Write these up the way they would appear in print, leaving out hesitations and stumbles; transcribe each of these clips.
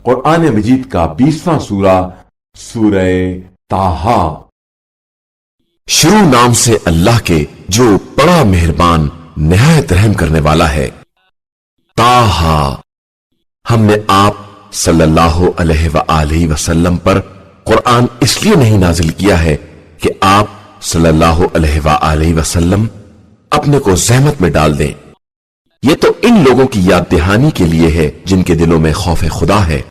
قرآن مجید کا 20واں سورہ سورہ طٰہٰ۔ شروع نام سے اللہ کے جو بڑا مہربان نہایت رحم کرنے والا ہے۔ طٰہٰ، ہم نے آپ صلی اللہ علیہ وآلہ وسلم پر قرآن اس لیے نہیں نازل کیا ہے کہ آپ صلی اللہ علیہ وآلہ وسلم اپنے کو زحمت میں ڈال دیں۔ یہ تو ان لوگوں کی یاد دہانی کے لیے ہے جن کے دلوں میں خوف خدا ہے۔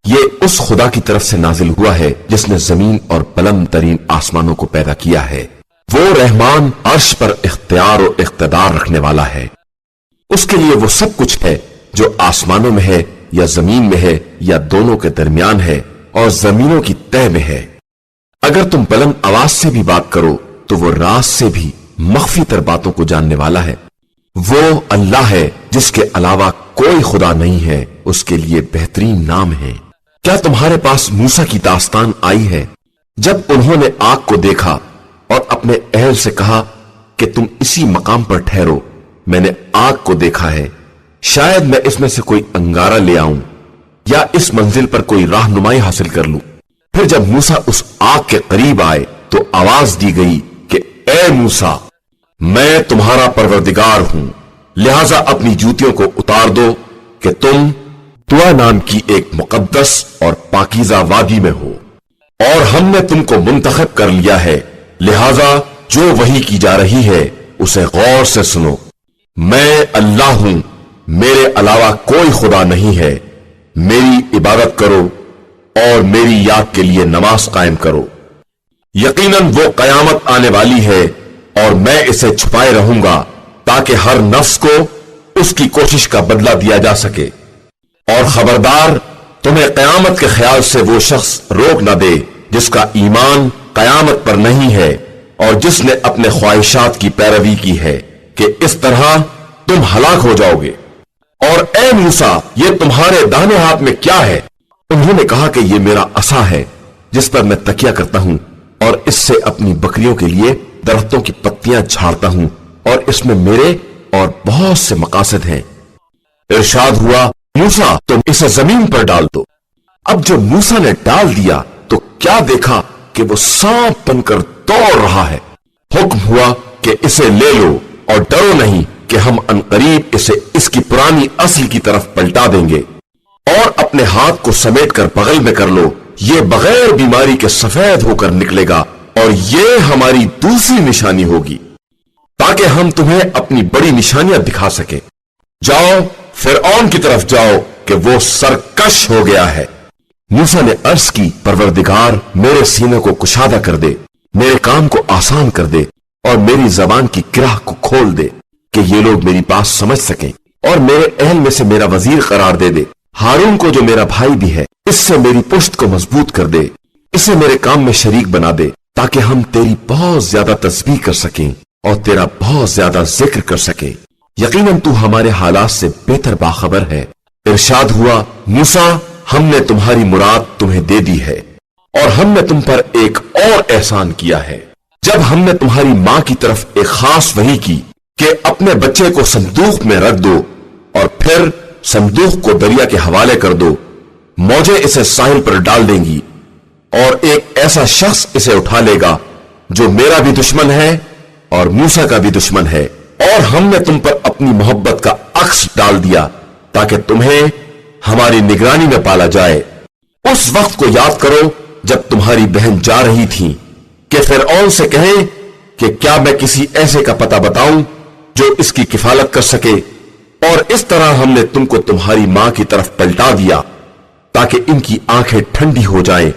یہ اس خدا کی طرف سے نازل ہوا ہے جس نے زمین اور بلند ترین آسمانوں کو پیدا کیا ہے۔ وہ رحمان عرش پر اختیار و اقتدار رکھنے والا ہے۔ اس کے لیے وہ سب کچھ ہے جو آسمانوں میں ہے یا زمین میں ہے یا دونوں کے درمیان ہے اور زمینوں کی تہ میں ہے۔ اگر تم بلند آواز سے بھی بات کرو تو وہ راز سے بھی مخفی تر باتوں کو جاننے والا ہے۔ وہ اللہ ہے جس کے علاوہ کوئی خدا نہیں ہے، اس کے لیے بہترین نام ہے۔ کیا تمہارے پاس موسیٰ کی داستان آئی ہے جب انہوں نے آگ کو دیکھا اور اپنے اہل سے کہا کہ تم اسی مقام پر ٹھہرو، میں نے آگ کو دیکھا ہے، شاید میں اس میں سے کوئی انگارہ لے آؤں یا اس منزل پر کوئی رہنمائی حاصل کر لوں۔ پھر جب موسیٰ اس آگ کے قریب آئے تو آواز دی گئی کہ اے موسیٰ، میں تمہارا پروردگار ہوں، لہذا اپنی جوتیوں کو اتار دو کہ تم طویٰ نام کی ایک مقدس اور پاکیزہ وادی میں ہو، اور ہم نے تم کو منتخب کر لیا ہے، لہذا جو وحی کی جا رہی ہے اسے غور سے سنو۔ میں اللہ ہوں، میرے علاوہ کوئی خدا نہیں ہے، میری عبادت کرو اور میری یاد کے لیے نماز قائم کرو۔ یقیناً وہ قیامت آنے والی ہے اور میں اسے چھپائے رہوں گا تاکہ ہر نفس کو اس کی کوشش کا بدلہ دیا جا سکے۔ اور خبردار، تمہیں قیامت کے خیال سے وہ شخص روک نہ دے جس کا ایمان قیامت پر نہیں ہے اور جس نے اپنے خواہشات کی پیروی کی ہے، کہ اس طرح تم ہلاک ہو جاؤ گے۔ اور اے موسیٰ، یہ تمہارے داہنے ہاتھ میں کیا ہے؟ انہوں نے کہا کہ یہ میرا عصا ہے جس پر میں تکیہ کرتا ہوں اور اس سے اپنی بکریوں کے لیے درختوں کی پتیاں جھاڑتا ہوں، اور اس میں میرے اور بہت سے مقاصد ہیں۔ ارشاد ہوا، موسیٰ تم اسے زمین پر ڈال دو۔ اب جب موسیٰ نے ڈال دیا تو کیا دیکھا کہ وہ سانپ بن کر دوڑ رہا ہے۔ حکم ہوا کہ اسے لے لو اور ڈرو نہیں کہ ہم عنقریب اسے اس کی پرانی اصل کی طرف پلٹا دیں گے، اور اپنے ہاتھ کو سمیٹ کر بغل میں کر لو، یہ بغیر بیماری کے سفید ہو کر نکلے گا، اور یہ ہماری دوسری نشانی ہوگی تاکہ ہم تمہیں اپنی بڑی نشانیاں دکھا سکیں۔ جاؤ، فرعون کی طرف جاؤ کہ وہ سرکش ہو گیا ہے۔ موسیٰ نے عرض کی، پروردگار میرے سینے کو کشادہ کر دے، میرے کام کو آسان کر دے اور میری زبان کی گرہ کو کھول دے کہ یہ لوگ میری بات سمجھ سکیں، اور میرے اہل میں سے میرا وزیر قرار دے دے، ہارون کو جو میرا بھائی بھی ہے، اس سے میری پشت کو مضبوط کر دے، اسے میرے کام میں شریک بنا دے تاکہ ہم تیری بہت زیادہ تسبیح کر سکیں اور تیرا بہت زیادہ ذکر کر سکیں، یقیناً تو ہمارے حالات سے بہتر باخبر ہے۔ ارشاد ہوا، موسیٰ ہم نے تمہاری مراد تمہیں دے دی ہے، اور ہم نے تم پر ایک اور احسان کیا ہے۔ جب ہم نے تمہاری ماں کی طرف ایک خاص وحی کی کہ اپنے بچے کو صندوق میں رکھ دو اور پھر صندوق کو دریا کے حوالے کر دو، موجیں اسے ساحل پر ڈال دیں گی، اور ایک ایسا شخص اسے اٹھا لے گا جو میرا بھی دشمن ہے اور موسیٰ کا بھی دشمن ہے، اور ہم نے تم پر اپنی محبت کا عکس ڈال دیا تاکہ تمہیں ہماری نگرانی میں پالا جائے۔ اس وقت کو یاد کرو جب تمہاری بہن جا رہی تھی کہ فرعون سے کہیں کہ کیا میں کسی ایسے کا پتہ بتاؤں جو اس کی کفالت کر سکے، اور اس طرح ہم نے تم کو تمہاری ماں کی طرف پلٹا دیا تاکہ ان کی آنکھیں ٹھنڈی ہو جائیں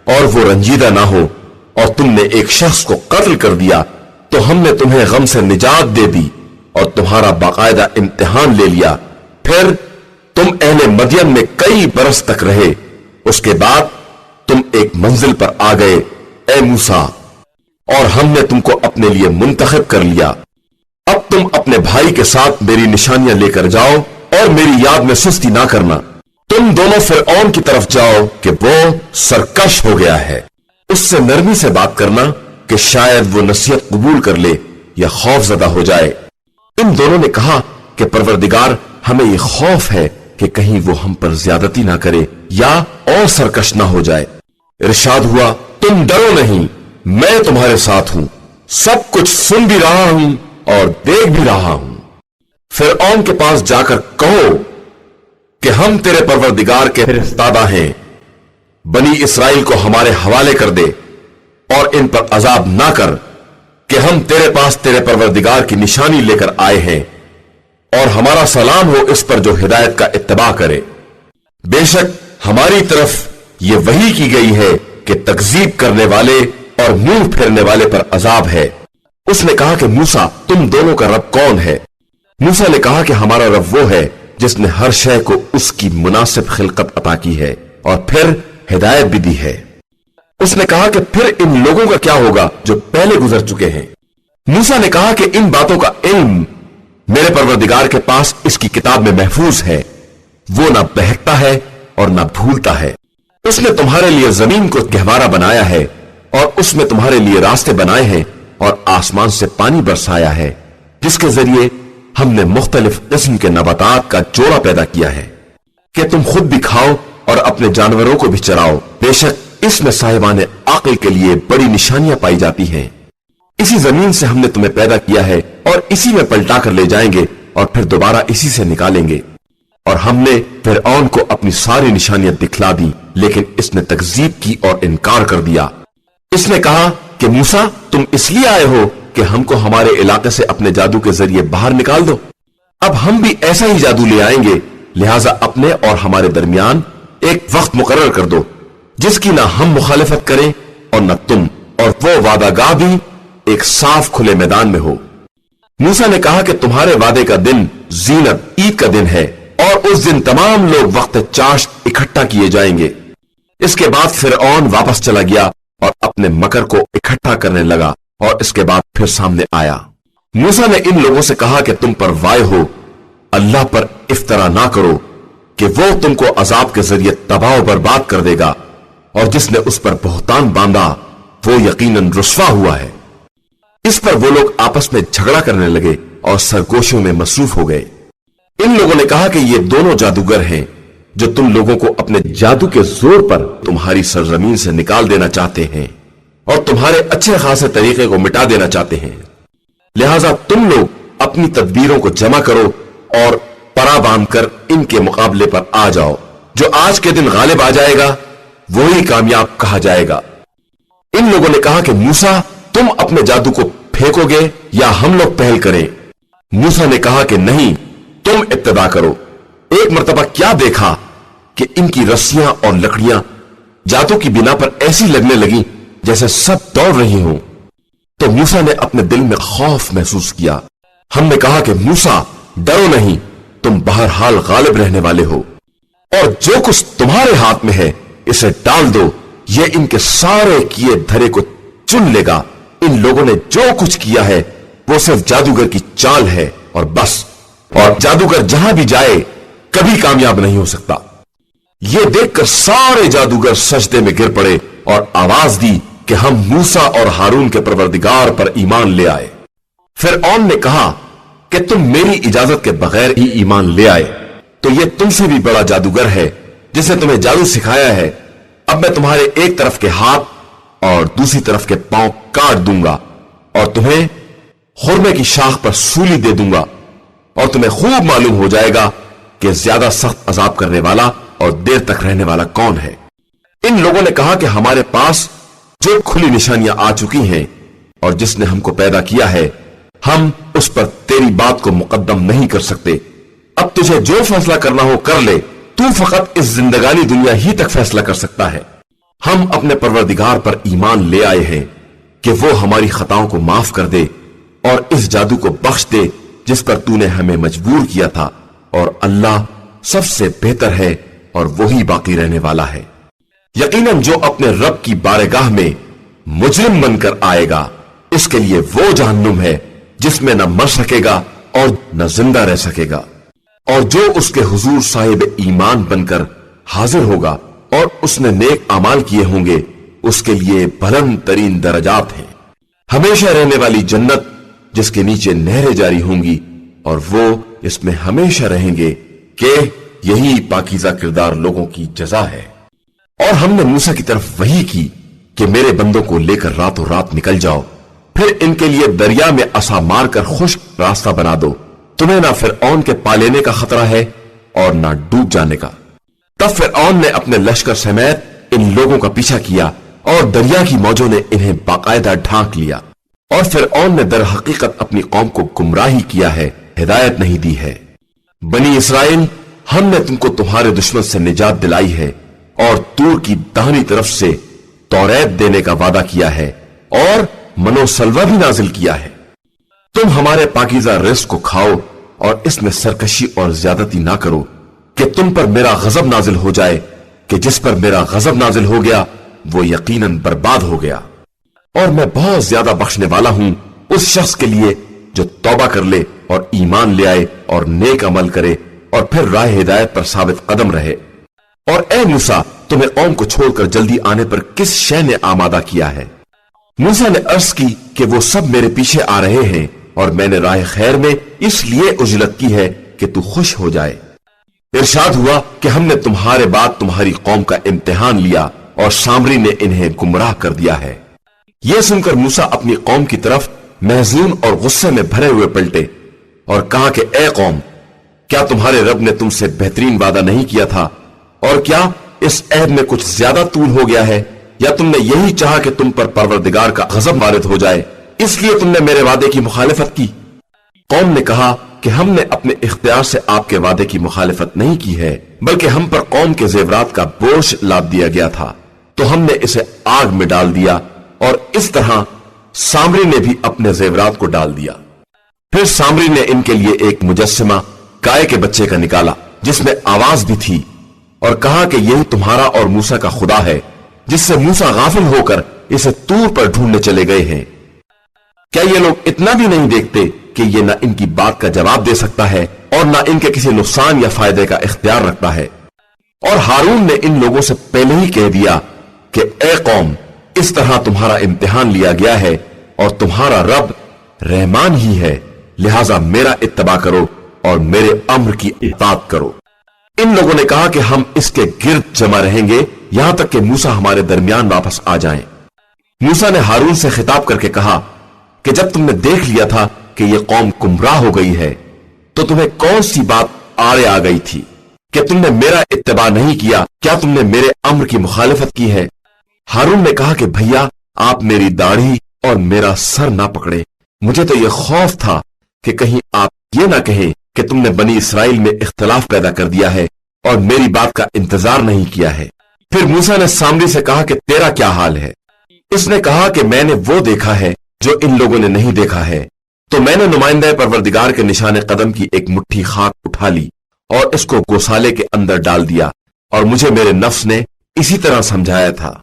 اور وہ رنجیدہ نہ ہو، اور تم نے ایک شخص کو قتل کر دیا تو ہم نے تمہیں غم سے نجات دے دی اور تمہارا باقاعدہ امتحان لے لیا۔ پھر تم اہل مدین میں کئی برس تک رہے، اس کے بعد تم ایک منزل پر آ گئے اے موسیٰ، اور ہم نے تم کو اپنے لیے منتخب کر لیا۔ اب تم اپنے بھائی کے ساتھ میری نشانیاں لے کر جاؤ اور میری یاد میں سستی نہ کرنا۔ تم دونوں فرعون کی طرف جاؤ کہ وہ سرکش ہو گیا ہے، اس سے نرمی سے بات کرنا کہ شاید وہ نصیحت قبول کر لے یا خوف زدہ ہو جائے۔ ان دونوں نے کہا کہ پروردگار ہمیں یہ خوف ہے کہ कहीं वो हम पर ज्यादती ना करे या और सरकश ना हो जाए। इरशाद हुआ, तुम डरो नहीं, मैं तुम्हारे साथ हूं, सब कुछ सुन भी रहा हूं और देख भी रहा हूं। फिरऔन के पास जाकर कहो कि हम तेरे परवरदिगार के फरिश्तादा हैं, बनी इसराइल को हमारे हवाले कर दे और इन पर अजाब ना कर कि हम तेरे पास तेरे परवरदिगार की निशानी लेकर आए हैं, और हमारा सलाम हो इस पर जो हिदायत का इत्तबा करे। बेशक हमारी तरफ ये वही की गई है कि तकजीब करने वाले और मुंह फेरने वाले पर अजाब है। उसने कहा कि मूसा, तुम दोनों का रब कौन है? मूसा ने कहा कि हमारा रब वो है जिसने हर शय को उसकी मुनासिब खिलकत अता की है और फिर हिदायत भी दी है। उसने कहा कि फिर इन लोगों का क्या होगा जो पहले गुजर चुके हैं? मूसा ने कहा कि इन बातों का इल्म मेरे परवरदिगार के पास इसकी किताब में महफूज है, वो ना बहकता है और ना भूलता है। उसने तुम्हारे लिए जमीन को गहवारा बनाया है और उसमें तुम्हारे लिए रास्ते बनाए हैं और आसमान से पानी बरसाया है, जिसके जरिए हमने मुख्तलिफ किस्म के नबातात का जोड़ा पैदा किया है कि तुम खुद भी खाओ और अपने जानवरों को भी चराओ। बेशक इसमें साहिबान अक्ल के लिए बड़ी निशानियां पाई जाती हैं। इसी जमीन से हमने तुम्हें पैदा किया है और इसी में पलटा कर ले जाएंगे और फिर दोबारा इसी से निकालेंगे। और हमने फिरऔन को अपनी सारी निशानियां दिखला दी, लेकिन इसने तकजीब की और इनकार कर दिया। इसने कहा कि मूसा, तुम इसलिए आए हो कि हमको हमारे इलाके से अपने जादू के जरिए बाहर निकाल दो। अब हम भी ऐसा ही जादू ले आएंगे, लिहाजा अपने और हमारे दरमियान एक वक्त मुकर्रर कर दो जिसकी ना हम मुखालिफत करें और न तुम, और वो वादागाह भी एक साफ खुले मैदान में हो। मूसा ने कहा कि तुम्हारे वादे का दिन जीनत ईद का दिन है और उस दिन तमाम लोग वक्त चाश्त इकट्ठा किए जाएंगे। इसके बाद फिरऔन वापस चला गया और अपने मकर को इकट्ठा करने लगा और इसके बाद फिर सामने आया। मूसा ने इन लोगों से कहा कि तुम पर वाय हो, अल्लाह पर इफ्तरा ना करो कि वो तुमको अजाब के जरिए तबाह बर्बाद कर देगा, और जिसने उस पर बहुतान बांधा वो यकीनन रुस्वा हुआ है। इस पर वो लोग आपस में झगड़ा करने लगे और सरगोशियों में मसरूफ हो गए। इन लोगों ने कहा कि ये दोनों जादूगर हैं जो तुम लोगों को अपने जादू के जोर पर तुम्हारी सरजमीन से निकाल देना चाहते हैं और तुम्हारे अच्छे खासे तरीके को मिटा देना चाहते हैं। लिहाजा तुम लोग अपनी तदबीरों को जमा करो और परा बांधकर इनके मुकाबले पर आ जाओ। जो आज के दिन गालिब आ जाएगा वही कामयाब कहा जाएगा। इन लोगों ने कहा कि मूसा, तुम अपने जादू को फेंकोगे या हम लोग पहल करें? मूसा ने कहा कि नहीं, तुम इब्तिदा करो। एक मर्तबा क्या देखा कि इनकी रस्सियां और लकड़ियां जादू की बिना पर ऐसी लगने लगी जैसे सब दौड़ रही हों। तो मूसा ने अपने दिल में खौफ महसूस किया। हमने कहा कि मूसा, डरो नहीं, तुम बहरहाल गालिब रहने वाले हो, और जो कुछ तुम्हारे हाथ में है इसे डाल दो, ये इनके सारे किए धरे को चुन लेगा। इन लोगों ने जो कुछ किया है वो सिर्फ जादूगर की चाल है और बस, और जादूगर जहां भी जाए कभी कामयाब नहीं हो सकता। ये देखकर सारे जादूगर सजदे में गिर पड़े और आवाज दी कि हम मूसा और हारून के परवरदिगार पर ईमान ले आए। फिरऔन ने कहा कि तुम मेरी इजाजत के बगैर ही ईमान ले आए तो ये तुमसे भी बड़ा जादूगर है जिसने तुम्हें जादू सिखाया है। अब मैं तुम्हारे एक तरफ के हाथ और दूसरी तरफ के पांव काट दूंगा और तुम्हें खुरमे की शाख पर सूली दे दूंगा, और तुम्हें खूब मालूम हो जाएगा कि ज्यादा सख्त अजाब करने वाला और देर तक रहने वाला कौन है। इन लोगों ने कहा कि हमारे पास जो खुली निशानियां आ चुकी हैं और जिसने हमको पैदा किया है, हम उस पर तेरी बात को मुकद्दम नहीं कर सकते। अब तुझे जो फैसला करना हो कर ले, तू फकत इस जिंदगानी दुनिया ही तक फैसला कर सकता है। हम अपने परवरदिगार पर ईमान ले आए हैं कि वो हमारी खताओं को माफ कर दे और इस जादू को बख्श दे जिस पर तूने हमें मजबूर किया था, और अल्लाह सबसे बेहतर है और वही बाकी रहने वाला है। यकीनन जो अपने रब की बारगाह में मुजरिम बनकर आएगा उसके लिए वो जहन्नुम है जिसमें न मर सकेगा और न जिंदा रह सकेगा, और जो उसके हुजूर साहिब ईमान बनकर हाजिर होगा और उसने नेक अमाल किए होंगे उसके लिए बुलंद तरीन दरजात हैं। हमेशा रहने वाली जन्नत जिसके नीचे नहरें जारी होंगी और वो इसमें हमेशा रहेंगे कि यही पाकीज़ा किरदार लोगों की जजा है। और हमने मूसा की तरफ वही की कि मेरे बंदों को लेकर रातों रात निकल जाओ, फिर इनके लिए दरिया में असा मारकर खुश्क रास्ता बना दो, तुम्हें ना फिरऔन के पा लेने का खतरा है और ना डूब जाने का। तब फिरऔन ने अपने लश्कर समेत इन लोगों का पीछा किया और दरिया की मौजों ने इन्हें बाकायदा ढांक लिया। और फिरऔन ने दर हकीकत अपनी कौम को गुमराही किया है, हिदायत नहीं दी है। बनी इसराइल, हमने तुमको तुम्हारे दुश्मन से निजात दिलाई है और तूर की दाहिनी तरफ से तौरेत देने का वादा किया है और मनोसलवा भी नाजिल किया है। तुम हमारे पाकीज़ा रिज़्क़ को खाओ और इसमें सरकशी और ज्यादती ना करो कि तुम पर मेरा गजब नाजिल हो जाए, कि जिस पर मेरा गजब नाजिल हो गया वो यकीनन बर्बाद हो गया। और मैं बहुत ज्यादा बख्शने वाला हूं उस शख्स के लिए जो तौबा कर ले और ईमान ले आए और नेक अमल करे और फिर राह हिदायत पर साबित कदम रहे। और ए मूसा, तुम्हें कौम को छोड़कर जल्दी आने पर किस शय ने आमादा किया है? मूसा ने अर्ज की कि वो सब मेरे पीछे आ रहे हैं और मैंने राह खैर में इसलिए उजलत की है कि तू खुश हो जाए। इरशाद हुआ कि हमने तुम्हारे बाद तुम्हारी कौम का इम्तिहान लिया और सामरी ने इन्हें गुमराह कर दिया है। यह सुनकर मूसा अपनी कौम की तरफ महजून और गुस्से में भरे हुए पलटे और कहा कि ए कौम, क्या तुम्हारे रब ने तुमसे बेहतरीन वादा नहीं किया था? और क्या इस अहद में कुछ ज्यादा तूल हो गया है? या तुमने यही चाहा कि तुम पर परवरदिगार का गजब वारिद हो जाए, इसलिए तुमने मेरे वादे की मुखालिफत की? कौम ने कहा कि हमने अपने इख्तियार से आपके वादे की मुखालिफत नहीं की है, बल्कि हम पर कौम के जेवरात का बोझ लाद दिया गया था, तो हमने इसे आग में डाल दिया। और इस तरह सामरी ने भी अपने जेवरात को डाल दिया। फिर सामरी ने इनके लिए एक मुजस्सिमा गाय के बच्चे का निकाला जिसमें आवाज भी थी और कहा कि यही तुम्हारा और मूसा का खुदा है, जिससे मूसा गाफिल होकर इसे तूर पर ढूंढने चले गए हैं। क्या ये लोग इतना भी नहीं देखते कि ये न इनकी बात का जवाब दे सकता है और न इनके किसी नुकसान या फायदे का इख्तियार रखता है? और हारून ने इन लोगों से पहले ही कह दिया कि ए कौम, इस तरह तुम्हारा इम्तिहान लिया गया है और तुम्हारा रब रहमान ही है, लिहाजा मेरा इत्तबा करो और मेरे अम्र की इताअत करो। इन लोगों ने कहा कि हम इसके गिर्द जमा रहेंगे यहां तक कि मूसा हमारे दरमियान वापस आ जाएं। मूसा ने हारून से खिताब करके कहा कि जब तुमने देख लिया था कि यह कौम गुमराह हो गई है, तो तुम्हें कौन सी बात आड़े आ गई थी कि तुमने मेरा इत्तबा नहीं किया? क्या तुमने मेरे अम्र की मुखालिफत की है? हारून ने कहा कि भैया, आप मेरी दाढ़ी और मेरा सर ना पकड़े। मुझे तो यह खौफ था कि कहीं आप ये ना कहें कि तुमने बनी इसराइल में इख्तिलाफ पैदा कर दिया है और मेरी बात का इंतजार नहीं किया है। फिर मूसा ने सामरी से कहा कि तेरा क्या हाल है? इसने कहा कि मैंने वो देखा है जो इन लोगों ने नहीं देखा है। तो मैंने नुमाइंदा परवरदिगार के निशाने कदम की एक मुट्ठी खाक उठा ली और इसको गौसाले के अंदर डाल दिया और मुझे मेरे नफ्स ने इसी तरह समझाया था।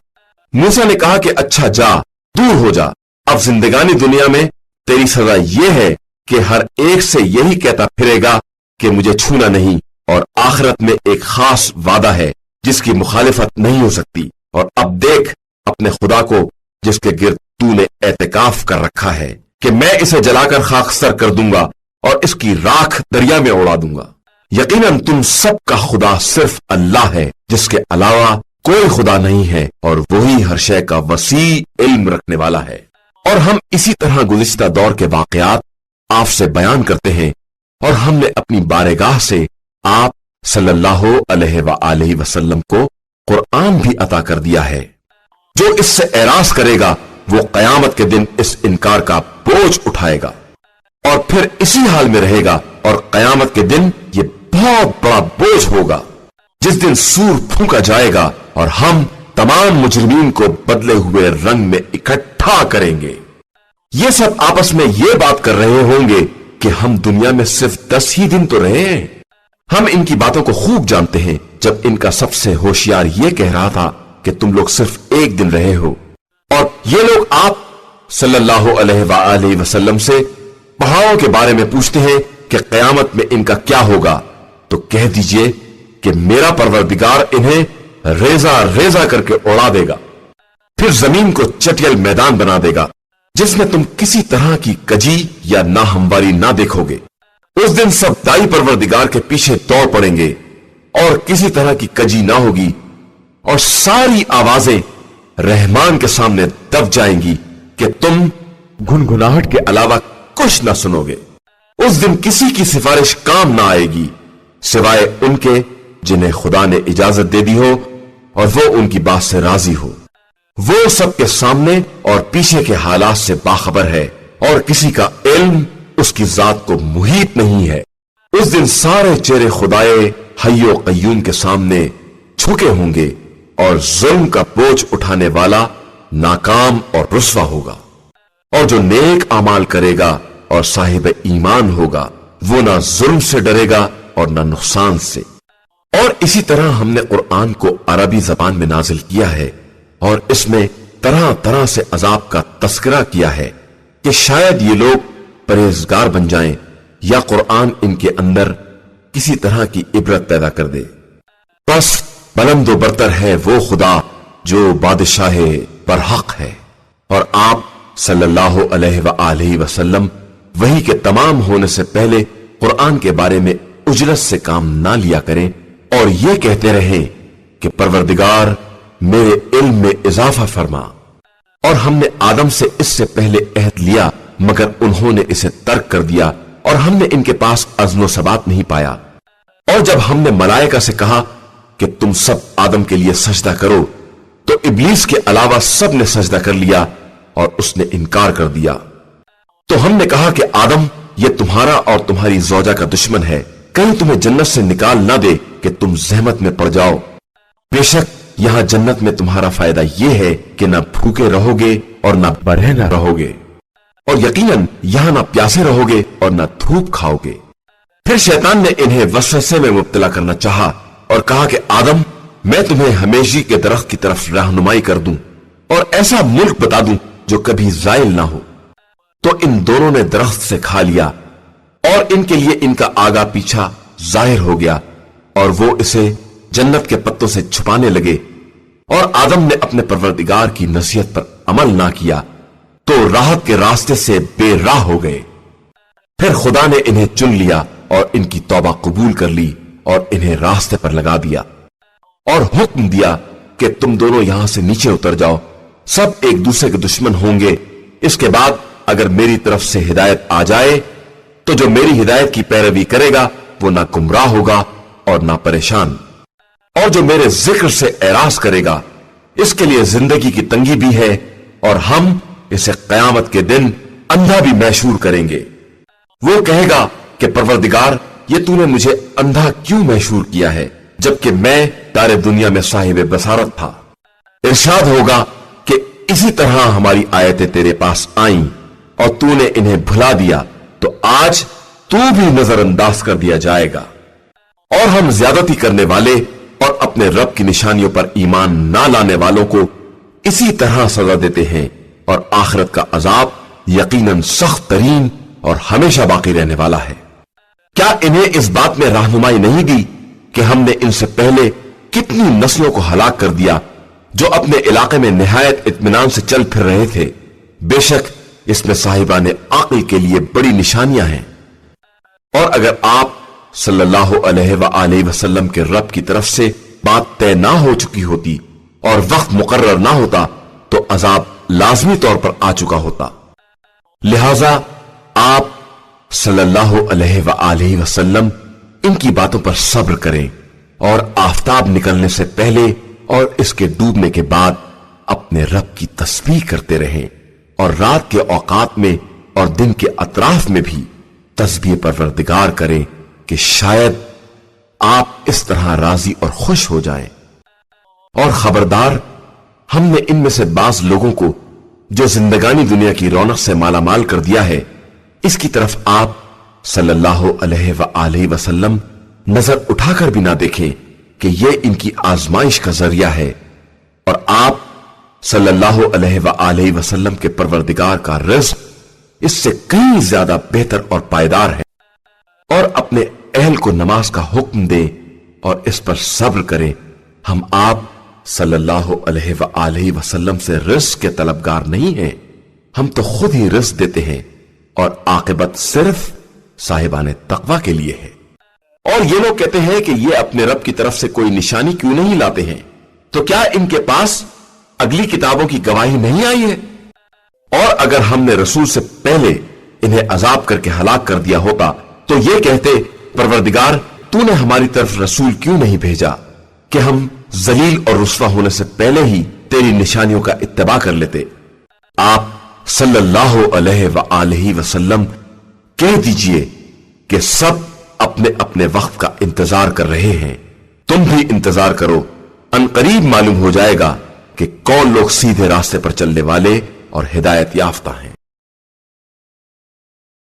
मूसा ने कहा कि अच्छा जा, दूर हो जा। अब जिंदगानी दुनिया में तेरी सजा यह है कि हर एक से यही कहता फिरेगा कि मुझे छूना नहीं, और आखिरत में एक खास वादा है जिसकी मुखालिफत नहीं हो सकती। और अब देख अपने खुदा को जिसके गिर्द तूने एतकाफ कर रखा है कि मैं इसे जलाकर खाकस्तर कर दूंगा और इसकी राख दरिया में उड़ा दूंगा। यकीनन तुम सब का खुदा सिर्फ अल्लाह है, जिसके अलावा कोई खुदा नहीं है, और वही हर शय का वसी इल्म रखने वाला है। और हम इसी तरह गुज़िश्ता दौर के वाक़यात आपसे बयान करते हैं, और हमने अपनी बारगाह से आप सल्लल्लाहु अलैहि वसल्लम को कुरान भी अता कर दिया है। जो इससे एराज करेगा वो कयामत के दिन इस इनकार का बोझ उठाएगा और फिर इसी हाल में रहेगा, और कयामत के दिन ये बहुत बड़ा बोझ होगा जिस दिन सूर फूंका जाएगा और हम तमाम मुजरिमीन को बदले हुए रंग में इकट्ठा करेंगे। ये सब आपस में ये बात कर रहे होंगे कि हम दुनिया में सिर्फ 10 ही दिन तो रहे हैं। हम इनकी बातों को खूब जानते हैं, जब इनका सबसे होशियार ये कह रहा था कि तुम लोग सिर्फ एक दिन रहे हो। और ये लोग आप सल्लल्लाहु अलैहि वसल्लम से पहाड़ों के बारे में पूछते हैं कि कयामत में इनका क्या होगा, तो कह दीजिए कि मेरा परवरदिगार इन्हें रेजा रेजा करके उड़ा देगा, फिर जमीन को चटियल मैदान बना देगा जिसमें तुम किसी तरह की कजी या नाहमवारी ना देखोगे। उस दिन सब दाई परवरदिगार के पीछे दौड़ पड़ेंगे اور کسی طرح کی کجی نہ ہوگی اور ساری آوازیں رحمان کے سامنے دب جائیں گی کہ تم گنگناہٹ کے علاوہ کچھ نہ سنو گے۔ اس دن کسی کی سفارش کام نہ آئے گی سوائے ان کے جنہیں خدا نے اجازت دے دی ہو اور وہ ان کی بات سے راضی ہو۔ وہ سب کے سامنے اور پیچھے کے حالات سے باخبر ہے اور کسی کا علم اس کی ذات کو محیط نہیں ہے۔ اس دن سارے چہرے خدائے حی و قیوم کے سامنے جھکے ہوں گے اور ظلم کا بوجھ اٹھانے والا ناکام اور رسوا ہوگا، اور جو نیک اعمال کرے گا اور صاحب ایمان ہوگا وہ نہ ظلم سے ڈرے گا اور نہ نقصان سے۔ اور اسی طرح ہم نے قرآن کو عربی زبان میں نازل کیا ہے اور اس میں طرح طرح سے عذاب کا تذکرہ کیا ہے کہ شاید یہ لوگ پرہیزگار بن جائیں یا قرآن ان کے اندر کسی طرح کی عبرت پیدا کر دے۔ بس بلند و برتر ہے وہ خدا جو بادشاہ برحق ہے، اور آپ صلی اللہ علیہ وآلہ وسلم وحی کے تمام ہونے سے پہلے قرآن کے بارے میں اجرت سے کام نہ لیا کریں اور یہ کہتے رہیں کہ پروردگار میرے علم میں اضافہ فرما۔ اور ہم نے آدم سے اس سے پہلے عہد لیا مگر انہوں نے اسے ترک کر دیا اور ہم نے ان کے پاس اذن و ثبات نہیں پایا۔ اور جب ہم نے ملائکہ سے کہا کہ تم سب آدم کے لیے سجدہ کرو تو ابلیس کے علاوہ سب نے سجدہ کر لیا اور اس نے انکار کر دیا۔ تو ہم نے کہا کہ آدم یہ تمہارا اور تمہاری زوجہ کا دشمن ہے، کہیں تمہیں جنت سے نکال نہ دے کہ تم زحمت میں پڑ جاؤ۔ بے شک یہاں جنت میں تمہارا فائدہ یہ ہے کہ نہ بھوکے رہو گے اور نہ برہنہ رہو گے، اور یقیناً یہاں نہ پیاسے رہو گے اور نہ دھوپ کھاؤ گے۔ پھر شیطان نے انہیں وسوسے میں مبتلا کرنا چاہا اور کہا کہ آدم میں تمہیں ہمیشی کے درخت کی طرف رہنمائی کر دوں اور ایسا ملک بتا دوں جو کبھی زائل نہ ہو۔ تو ان دونوں نے درخت سے کھا لیا اور ان کے لیے ان کا آگا پیچھا ظاہر ہو گیا اور وہ اسے جنت کے پتوں سے چھپانے لگے، اور آدم نے اپنے پروردگار کی نصیحت پر عمل نہ کیا تو راحت کے راستے سے بے راہ ہو گئے۔ پھر خدا نے انہیں چن لیا اور ان کی توبہ قبول کر لی اور انہیں راستے پر لگا دیا اور حکم دیا کہ تم دونوں یہاں سے نیچے اتر جاؤ، سب ایک دوسرے کے دشمن ہوں گے۔ اس کے بعد اگر میری طرف سے ہدایت آ جائے تو جو میری ہدایت کی پیروی کرے گا وہ نہ گمراہ ہوگا اور نہ پریشان، اور جو میرے ذکر سے اعراض کرے گا اس کے لیے زندگی کی تنگی بھی ہے اور ہم اسے قیامت کے دن اندھا بھی محشور کریں گے۔ وہ کہے گا کہ پروردگار یہ تو نے مجھے اندھا کیوں محشور کیا ہے جبکہ میں دار دنیا میں صاحب بصارت تھا۔ ارشاد ہوگا کہ اسی طرح ہماری آیتیں تیرے پاس آئیں اور تو نے انہیں بھلا دیا تو آج تو بھی نظر انداز کر دیا جائے گا۔ اور ہم زیادتی کرنے والے اور اپنے رب کی نشانیوں پر ایمان نہ لانے والوں کو اسی طرح سزا دیتے ہیں، اور آخرت کا عذاب یقیناً سخت ترین اور ہمیشہ باقی رہنے والا ہے۔ کیا انہیں اس بات میں رہنمائی نہیں دی کہ ہم نے ان سے پہلے کتنی نسلوں کو ہلاک کر دیا جو اپنے علاقے میں نہایت اطمینان سے چل پھر رہے تھے؟ بے شک اس میں صاحبان عقل کے لیے بڑی نشانیاں ہیں۔ اور اگر آپ صلی اللہ علیہ وآلہ وسلم کے رب کی طرف سے بات طے نہ ہو چکی ہوتی اور وقت مقرر نہ ہوتا تو عذاب لازمی طور پر آ چکا ہوتا۔ لہذا آپ صلی اللہ علیہ وآلہ وسلم ان کی باتوں پر صبر کریں اور آفتاب نکلنے سے پہلے اور اس کے ڈوبنے کے بعد اپنے رب کی تسبیح کرتے رہیں، اور رات کے اوقات میں اور دن کے اطراف میں بھی تسبیح پروردگار کریں کہ شاید آپ اس طرح راضی اور خوش ہو جائیں۔ اور خبردار ہم نے ان میں سے بعض لوگوں کو جو زندگانی دنیا کی رونق سے مالا مال کر دیا ہے اس کی طرف آپ صلی اللہ علیہ وآلہ وسلم نظر اٹھا کر بھی نہ دیکھیں کہ یہ ان کی آزمائش کا ذریعہ ہے، اور آپ صلی اللہ علیہ وآلہ وسلم کے پروردگار کا رزق اس سے کہیں زیادہ بہتر اور پائیدار ہے۔ اور اپنے اہل کو نماز کا حکم دیں اور اس پر صبر کریں۔ ہم آپ صلی اللہ علیہ وآلہ وسلم سے رزق کے طلبگار نہیں ہیں، ہم تو خود ہی رزق دیتے ہیں، اور عاقبت صرف صاحبان تقوی کے لیے ہے۔ اور یہ لوگ کہتے ہیں کہ یہ اپنے رب کی طرف سے کوئی نشانی کیوں نہیں لاتے ہیں؟ تو کیا ان کے پاس اگلی کتابوں کی گواہی نہیں آئی ہے؟ اور اگر ہم نے رسول سے پہلے انہیں عذاب کر کے ہلاک کر دیا ہوتا تو یہ کہتے پروردگار تو نے ہماری طرف رسول کیوں نہیں بھیجا کہ ہم ذلیل اور رسوا ہونے سے پہلے ہی تیری نشانیوں کا اتباع کر لیتے۔ آپ صلی اللہ علیہ وآلہ وسلم کہہ دیجئے کہ سب اپنے اپنے وقت کا انتظار کر رہے ہیں، تم بھی انتظار کرو، ان قریب معلوم ہو جائے گا کہ کون لوگ سیدھے راستے پر چلنے والے اور ہدایت یافتہ ہیں۔